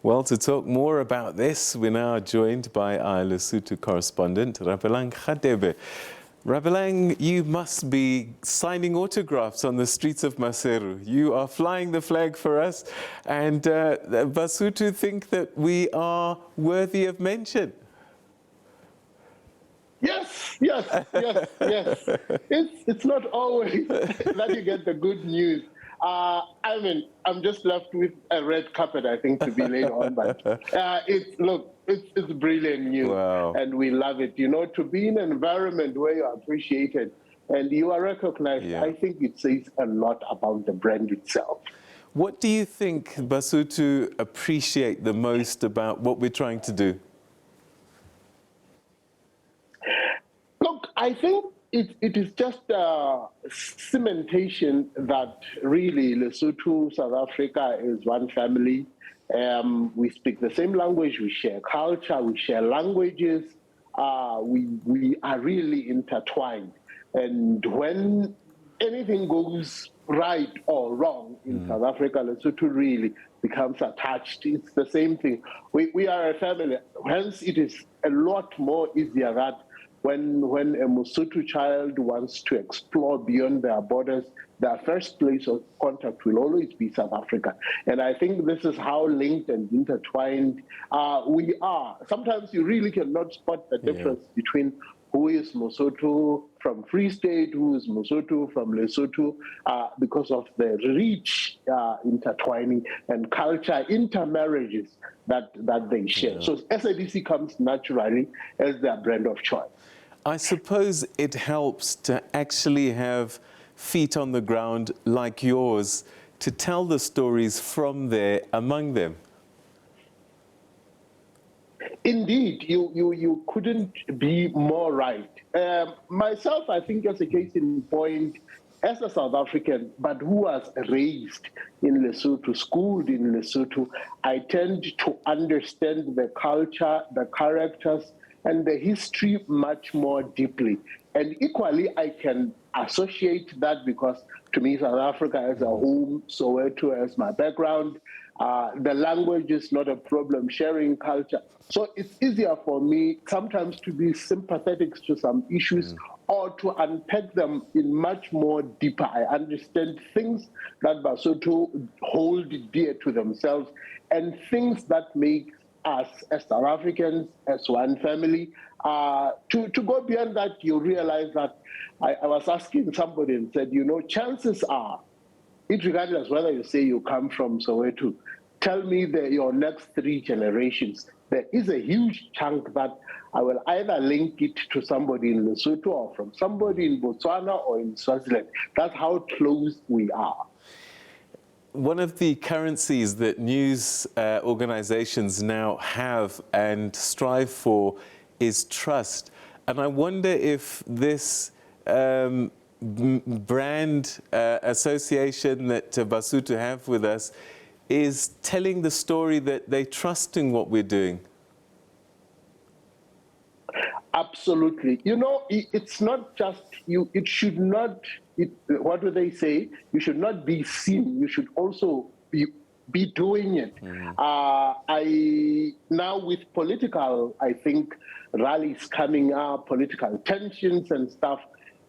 Well, to talk more about this, we're now joined by our Lesotho correspondent, Rapelang Radebe. Rapelang, you must be signing autographs on the streets of Maseru. You are flying the flag for us, and Basotho think that we are worthy of mention. Yes. It's not always that you get the good news. I'm just left with a red carpet, I think, to be laid on. But it's brilliant news, Wow. and we love it. You know, to be in an environment where you're appreciated and you are recognized, I think it says a lot about the brand itself. What do you think Basotho appreciate the most about what we're trying to do? Look, I think it is just a cementation that really Lesotho, South Africa is one family. We speak the same language, we share culture, we share languages. We are really intertwined. And when anything goes right or wrong in South Africa, Lesotho really becomes attached. It's the same thing. We are a family. Hence, it is a lot more easier that when a Mosotho child wants to explore beyond their borders, their first place of contact will always be South Africa. And I think this is how linked and intertwined we are. Sometimes you really cannot spot the difference between who is Mosotho from Free State, who is Mosotho from Lesotho, because of the rich intertwining and culture intermarriages that they share. So SABC comes naturally as their brand of choice. I suppose it helps to actually have feet on the ground like yours to tell the stories from there among them. Indeed, you couldn't be more right. Myself, I think, as a case in point, as a South African, but who was raised in Lesotho, schooled in Lesotho, I tend to understand the culture, the characters, and the history much more deeply. And equally, I can associate that because to me, South Africa as a home, Soweto as my background, the language is not a problem, sharing culture. So it's easier for me sometimes to be sympathetic to some issues or to unpack them in much more deeper. I understand things that Basotho hold dear to themselves and things that make us as South Africans, as one family. To go beyond that, you realize that I was asking somebody and said, you know, chances are, regardless whether you say you come from Soweto, tell me your next 3 generations, there is a huge chunk that I will either link it to somebody in Lesotho or from somebody in Botswana or in Swaziland. That's how close we are. One of the currencies that news organizations now have and strive for is trust. And I wonder if this brand association that Basotho have with us is telling the story that they trust in what we're doing. Absolutely. You know, it's not just you, it should not, what do they say? You should not be seen, you should also be doing it. Now with political, I think, rallies coming up, political tensions and stuff,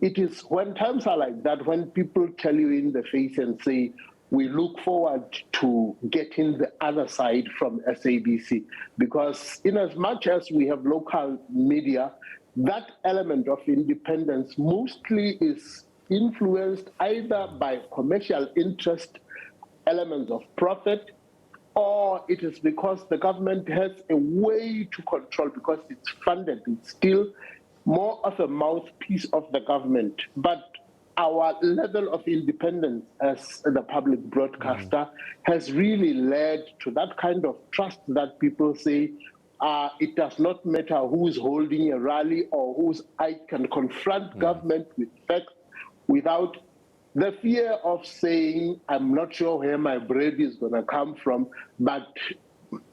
it is when times are like that, when people tell you in the face and say, we look forward to getting the other side from SABC, because in as much as we have local media, that element of independence mostly is influenced either by commercial interest, elements of profit, or it is because the government has a way to control, because it's funded, it's still more of a mouthpiece of the government. But our level of independence as the public broadcaster has really led to that kind of trust that people say, it does not matter who's holding a rally or I can confront government with facts without the fear of saying, I'm not sure where my bread is going to come from, but,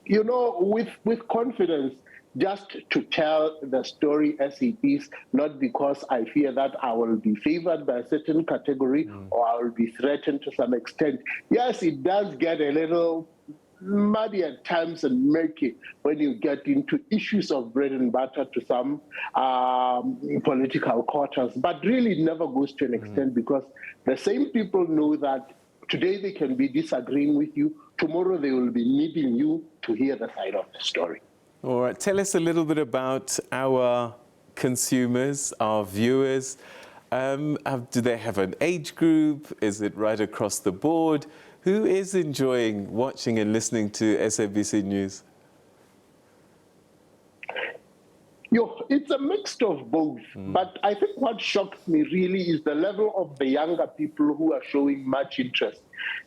you know, with confidence, just to tell the story as it is, not because I fear that I will be favored by a certain category or I will be threatened to some extent. Yes, it does get a little muddy at times and murky when you get into issues of bread and butter to some political quarters, but really it never goes to an extent because the same people know that today they can be disagreeing with you, tomorrow they will be needing you to hear the side of the story. All right, tell us a little bit about our consumers, our viewers. Do they have an age group? Is it right across the board? Who is enjoying watching and listening to SABC News? It's a mix of both, but I think what shocks me really is the level of the younger people who are showing much interest.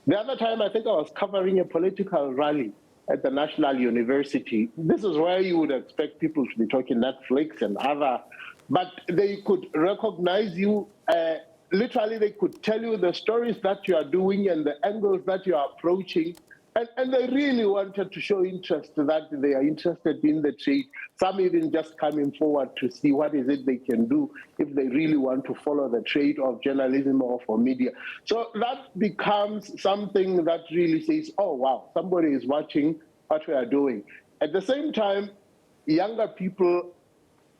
The other time, I think I was covering a political rally at the National University. This is where you would expect people to be talking Netflix and other, but they could recognize you. Literally, they could tell you the stories that you are doing and the angles that you are approaching. And they really wanted to show interest that they are interested in the trade. Some even just coming forward to see what is it they can do if they really want to follow the trade of journalism or for media. So that becomes something that really says, oh, wow, somebody is watching what we are doing. At the same time, younger people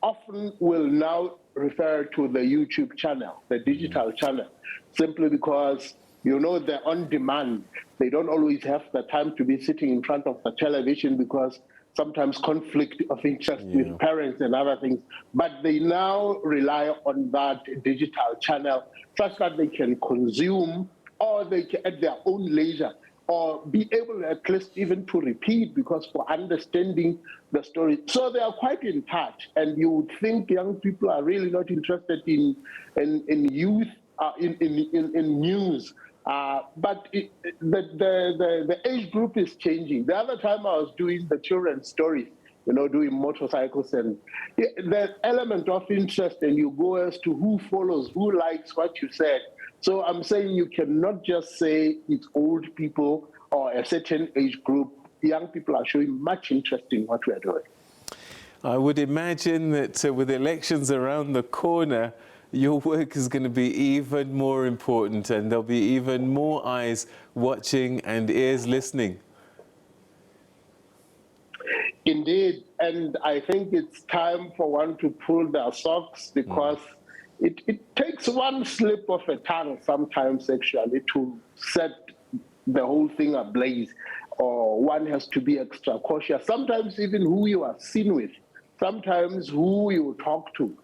often will now refer to the YouTube channel, the digital channel, simply because they're on demand. They don't always have the time to be sitting in front of the television because sometimes conflict of interest with parents and other things. But they now rely on that digital channel such that they can consume or they can at their own leisure or be able at least even to repeat because for understanding the story. So they are quite in touch. And you would think young people are really not interested in youth, in news. But the age group is changing. The other time I was doing the children's stories, doing motorcycles, and the element of interest, and you go as to who follows, who likes what you said. So I'm saying you cannot just say it's old people or a certain age group. Young people are showing much interest in what we are doing. I would imagine that with elections around the corner, your work is going to be even more important and there'll be even more eyes watching and ears listening. Indeed, and I think it's time for one to pull their socks because it takes one slip of a tongue sometimes actually to set the whole thing ablaze, or one has to be extra cautious. Sometimes even who you are seen with, sometimes who you talk to.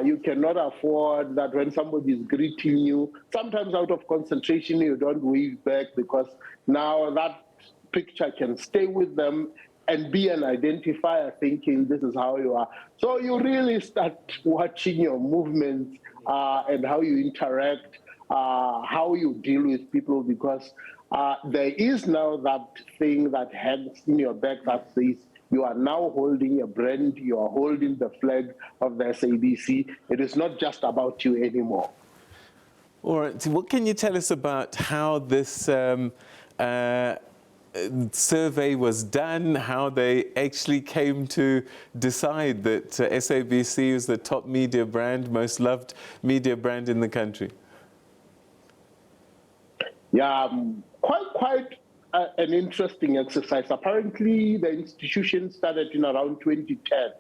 You cannot afford that when somebody is greeting you, sometimes out of concentration, you don't wave back because now that picture can stay with them and be an identifier thinking this is how you are. So you really start watching your movements and how you interact, how you deal with people because there is now that thing that hangs in your back that says, you are now holding a brand, you are holding the flag of the SABC. It is not just about you anymore. All right, what can you tell us about how this survey was done, how they actually came to decide that SABC is the top media brand, most loved media brand in the country? Yeah, quite an interesting exercise. Apparently, the institution started in around 2010.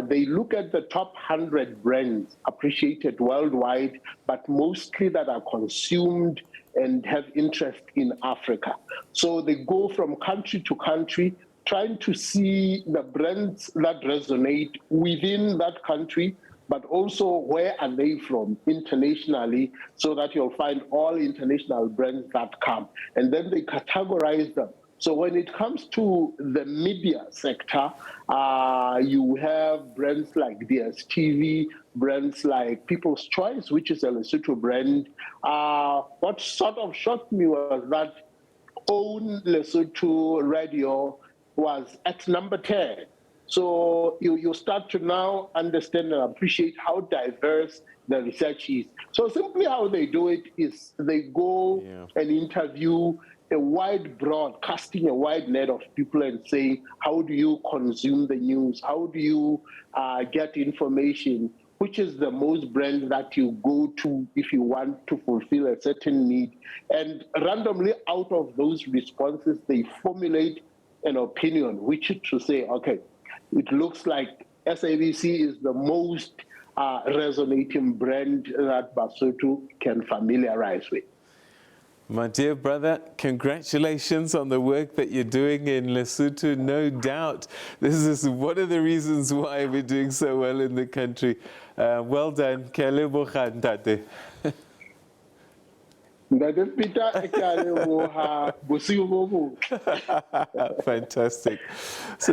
They look at the top 100 brands appreciated worldwide, but mostly that are consumed and have interest in Africa. So they go from country to country, trying to see the brands that resonate within that country, but also where are they from internationally, so that you'll find all international brands that come. And then they categorize them. So when it comes to the media sector, you have brands like DSTV, brands like People's Choice, which is a Lesotho brand. What sort of shocked me was that own Lesotho radio was at number 10. So you start to now understand and appreciate how diverse the research is. So simply how they do it is they go and interview casting a wide net of people and saying, how do you consume the news? How do you get information? which is the most brand that you go to if you want to fulfill a certain need. And randomly out of those responses, they formulate an opinion, which is to say, okay, it looks like SABC is the most resonating brand that Lesotho can familiarize with. My dear brother, congratulations on the work that you're doing in Lesotho. No doubt this is one of the reasons why we're doing so well in the country. Well done. Ke a leboga, ntate. Fantastic. So